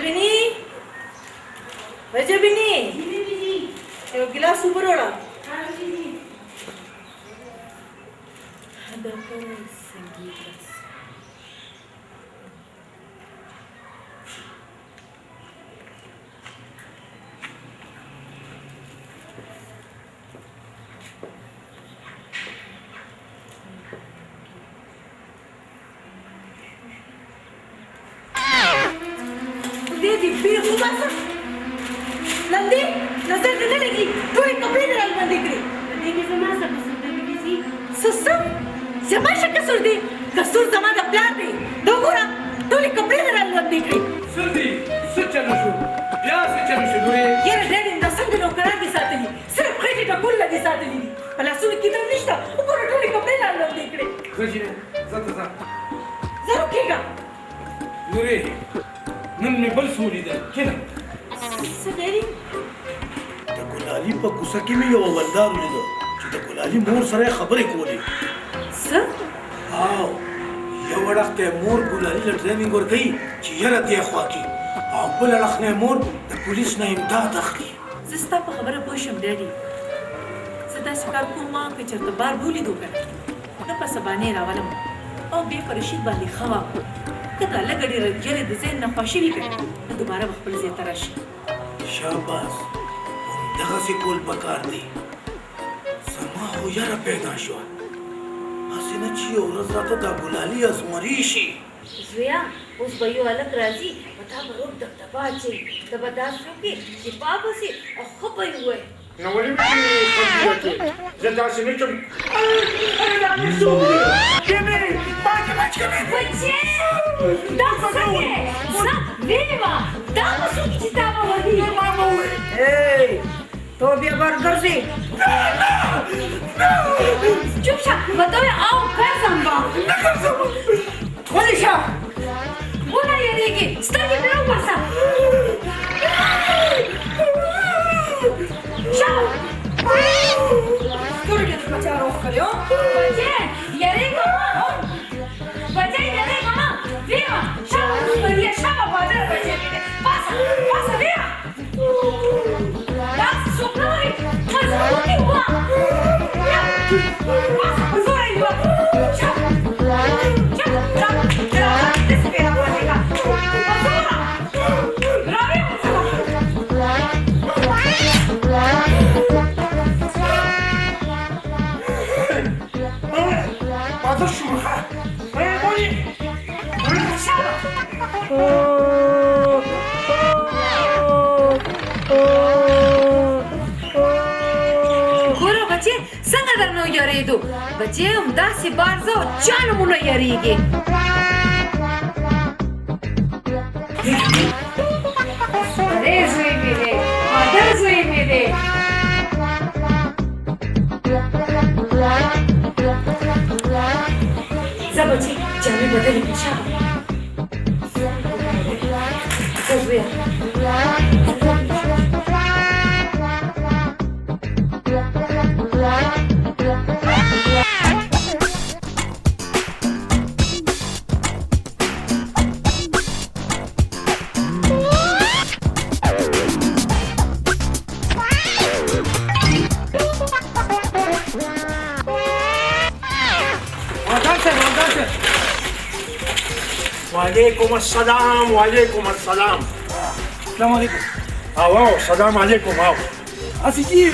रजबिनी रजबिनी एक गिलास ऊपर ओढ़ा नंदी नजर देने लगी थोड़ी कपड़े डाल नंदी के नंदी के जमा सब सुनते जी सस्ता जमा शक सुरदी कसूर जमा द प्यार दे दोगोरा थोड़ी कपड़े डाल नंदी के सुरदी सुचलो शो प्यार से चलो शो दुरे ये रेड इन द संग नो करा के साथ ही सिर्फ खरीदी का पुल लगे साथ ही भला सुन की तरफ निष्ठा ऊपर थोड़ी कपड़े डाल नंदी के खजीने जता जरूर केगा दुरे नन में बल सूरी दे केना सवेरी د ګلالي په کوڅه کې مې یو ولدار ولیدو چې د ګلالي مور سره خبرې کولې څه او یو وخت مور ګلالي له ټریننګ ورکړي چې یاره دې خوا کې او بل اړخ نه مور د پولیس نه امداد اخلي زه ستا په خبره پوه شم ډیډي زه داسې کار کوم که چېرته بار بولیدو که نه نه په سبانې راولم او بیا په رشید باندې ښه واکړو که دا لږه ډېره ژرې د ذهن نه خوښ وي که نو دوباره به خپل ځای ته راشي شاباس همدغسې کول پکار دی زما خو یاره پیدا شوه هسې نه چې یو ورځ راته دا ګلالي ازمري شي زویا اوس به یو هلک راځي په تا به روب دبدبه اچوي ته به داسې وکړې چې پاک به سي او ښه به یې ووایې نو ولې مې خبرې وکړې زه داسې نه کوم بچې دا څه دی زه ویلې وه دا به څوک چې تا به وهي تو بیا بار ګرځې چوپ شه ورته وایه او ګرځم به ولې شه ونه یېرېږي سترګې پرې وباسه شه سترګې دې بچا راوښکلې هو بچې یېرېږه مه بچې یېرېږه مه ویمه شه یې شه به بازار بچې دې پاسه پاسه ویمه داسې څوک نه وایي مضبوطې وه پاسه په زوره یې وه شه ګوره بچې څنګه درنه یارېدو بچې همداسې بار زه او چا نه مو نه یارېږې ارے زوی مې دی مادر زوی مې دی ځه بچې جامې بدلې کړې شه ځه زویه وعلیکم السلام وعلیکم السلام السلام علیکم او سلام علیکم او اسی جی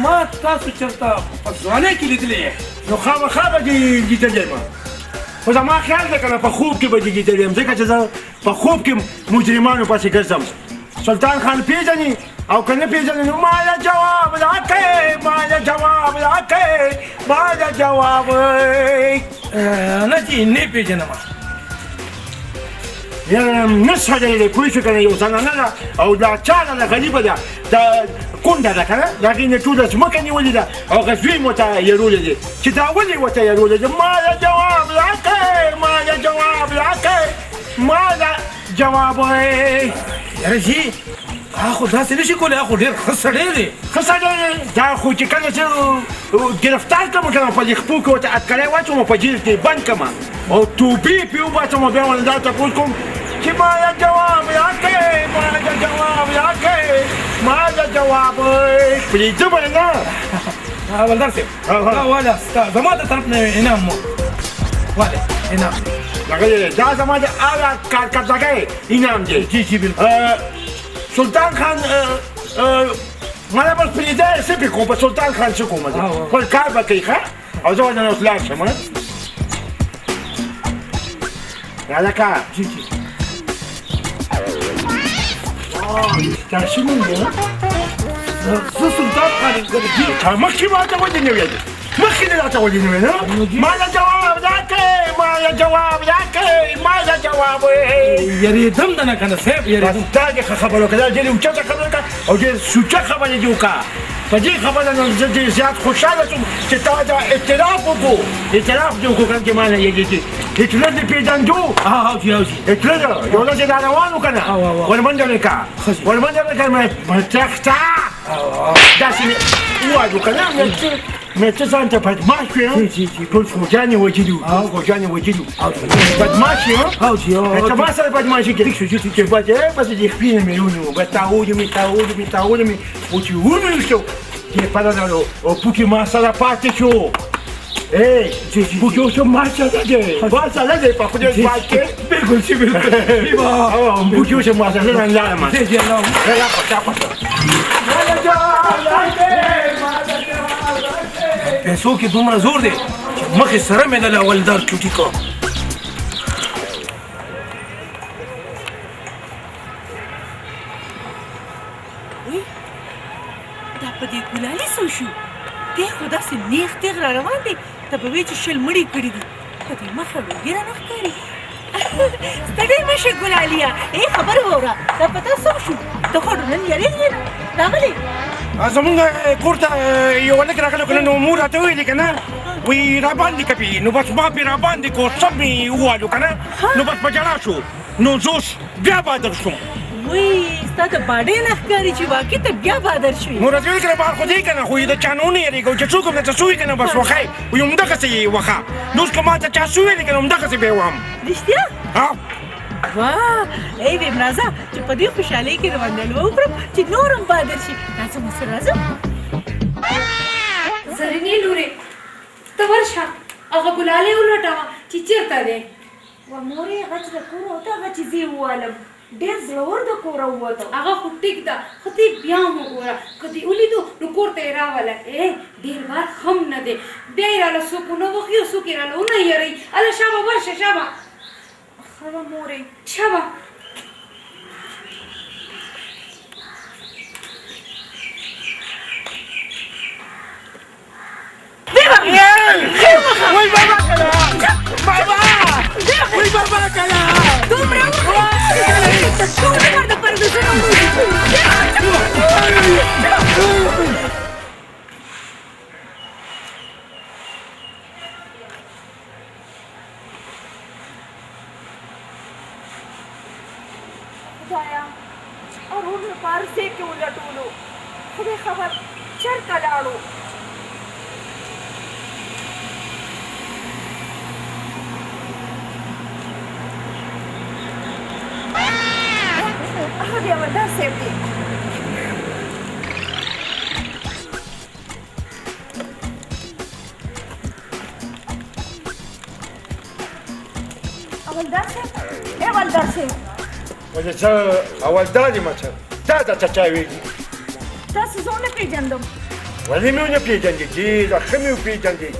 ما تاسو چرته په ځوانۍ کې لیدلې نو خامخا به دې لیدلی یم خو زما خیال دی که نه په خوب کې به دې لیدلی یم ځکه چې زه په خوب کې مجرمانو پسې ګرځم سلطان خان پیژني او که نه پیژني نو ماله جواب راکړئ ماله جواب راکړئ ماله جواب نه جي نه پیژنم یاره نه سړی دی پوه شو که نه یو زنانه ده او دا چاله ده غریبه ده دا کونډه ده که نه د هغې نه ټوله ځمکه نیولې ده او هغه زوی مو ورته یرولی دی چې دا ولې ورته یرولی دی ماله جواب راکړئ ماله جواب راکړئ ماله جواب یاره جي هغه خو داسې نه شي کولی هغه خو ډېر ښه سړی دی ښه سړی دی دا خو چې کله زه ګرفتار کړم که نه په لیکپو کې ورته اټکلی واچوم په جیل کې بند کړم او توبې پرې وباسم او بیا ورنه دا تپوس کوم چې ماله جواب راکړئ جواب پرېږده به نه حوالدار صاحب دا والا ستا زما د طرف نه انعام مو والا انعام دغه دی دا زما د هغه کارکردګۍ انعام دی جی جی بالکل سلطان خان مالا بس پرېږده څه پې کوم په سلطان خان څه کوم زه خپل کار به کوي ښه او زه به نن اوس لاړ شم هلکه جی جی ستا څه نوم دی زه سلطان خان یم جی مخکې ما ته ولې نه ویل مخکې دې راته ولې نه ویل ماله جواب راکړئ ماله جواب راکړئ ماله جواب یریدم د نه که نه صاحب یریدم دا دې ښه خبره وکړه دا ډېرې اوچته خبره وکړه او ډېر سوچه خبرې دې وکړه په دې خبره نو زه ډېر زیات خوشحاله شوم چې تا دا اعتراف وکړو اعتراف دې وکړو کوم چې ما نه یېږي هټلر دې پېژندو ها جی ها جی هټلر یو ورځ یې را روان و که نه ورمنډه مې کړه ورمنډه مې کړه مې تخته داسې مې ووایو که نه مې ته ځان ته بدماش کړې ټول فوجیان یې وجلي وو فوجیان یې وجلي وو بدماش یې او جی ته ما سره بدماشي کوې چې بس دې خپې نه مې ونیو بس تاولې مې او چې ونیوشو چې پرله او پوکې ما سره پاتې شو پوکې اوس ما سره دی ما سره دی په خدای پاک کې بالکل جی بالکل پوکې اوس ما سره نه لاړم جی جی الله پیسو کې دومره زور دی چې مخې سره مې د حوالدار چوټي کړ دا په دې ګلالي څه شو دی خو داسې نیغ تیغ را روان دی ته به وایې چې شل مړي کړي دي په دې مخه ډوګې رانه ښکاري ستا ډېر مه شه ګلاليه خبره واوره دا په تا څه شو ته خو نن یارېږې راغلې زمونږ کور ته یو هلک راغلی که نه نو مور راته ویلې که نه وایي راباندې کوي نو بس ما پرې راباندې کو سب مې ووالو که نه نو بس په ژړا شو نو زه اوس بیا بادر شوم وای ستا د باډۍ نه ښکاري چې واقع ته بیا بادر شوې نو راته ویل که نه بار خو دی که نه خو یې د چا نه ونه یېرېږو چې څوک هم درته څه وایي که نه بس وښی وایي همدغسې یې وښه نو اوس که ما ته چا څه ویلې که نه همدغسې به یې وهم رښتیا واه ای ویم راځه چې په دې خوشحالۍ کې د منډلو وکړم چې نور هم بادر شي راځه ما سره راځه زرینې لورې ته ورشه هغه ګلالۍ ولټوه چې چېرته دی و مورې هغه چې د کوره وته هغه چې زه یې ووالم ډېر زړور د کوره ووته هغه خو ټیک ده خو ته بیا هم وګوره که دې ولیدو نو کور ته یې راوله ډېر بار خم نه دی بیا یې راله څوک ونه وخي او څوک یې راله ونه یېروي هله شابه ورشه شابه ښه ده مورې شابه وای بابا کله بابا وای بابا کله دومره ټول عمر د پردوسونو خدایا ارون لپاره ځای کې ولټولو خدای خبر چېرته لاړو هغه دی حوالدار صاحب دی حوالدار صاحب حوالدار صاحب ولې زه حوالدار یم څه تا درته چا ویلي تاسو زه ونه پېژندم ولې مې ونه پېژندې ډېره ښه مې وپېژندې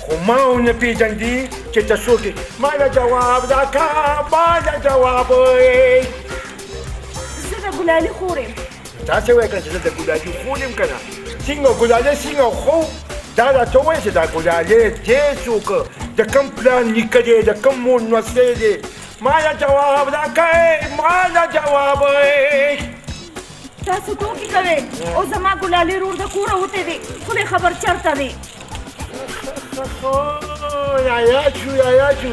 خو ما ونه پېژندې چې ته څوک یې ما له جواب راکړه ما له جواب زه د ګلالي خور یم تاسې وایې که نه چې زه د ګلالي خور یم که نه څنګه ګلالۍ څنګه خو دا راته ووایه چې دا ګلالۍ دی څوک د کوم پلان نیکه دی د کوم مور نوستی دی ما له جواب راکړئ ما له جواب تاسو ټوکې کوئ او زما ګلالي رور د کوره وتی دی خدای خبر چېرته دی یاد شو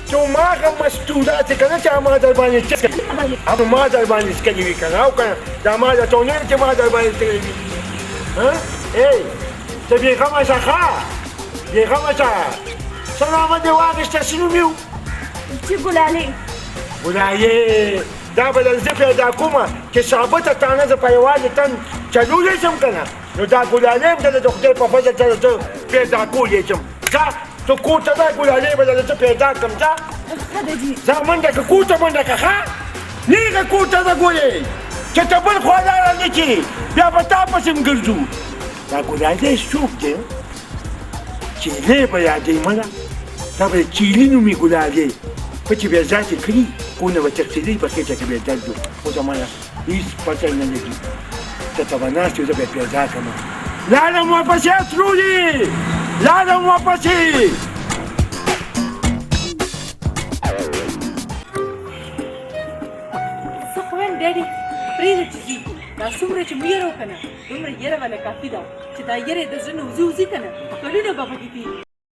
چې هماغه مستورات که نه چې ما در باندې څه کوي ما در باندې څکلي وي که نه او که نه دا ما درته ونه ویل چې ما در باندې څکلي وي ته بېغمه شه ښه بېغمه شه څه نامه دې واخېسته څه نوم یې و چې ګلالۍ ګلالۍ دا به زه پیدا کومه چې ثابته تانه زه په یوازې تن چلولی شم که نه نو دا ګلالۍ هم زه د خدای په فضل سره زه پیدا کولی شم ځه ته کور ته ځه ګلالۍ به زه پیدا کړم ځه ځه منډه که کور ته منډه که ښه نیغه کور ته ځه ګورې چې ته بل خوا لاره نه کړې بیا به تا پسې م ګرځو دا ګلالۍ څوک دی چیلۍ به یادوي مله دا به چیلي نومي ګلالۍ په چې بیا ذات یې کړي کونه به تقسیدوي په خېټه کې به یې درد و خو زما نه هېڅ پته نه لګي ته ته به ناست یو زه به یې پیدا کړم لاړم ورپسې اترولي لاړم ورپسې زه خو وایم ډیډي پرېږده چې ځي دا څومره چې مو یېره وکړه دومره یېره والا کافي ده چې دا یېره یې د زړه نه وځي که نه کلونه به پکې تېري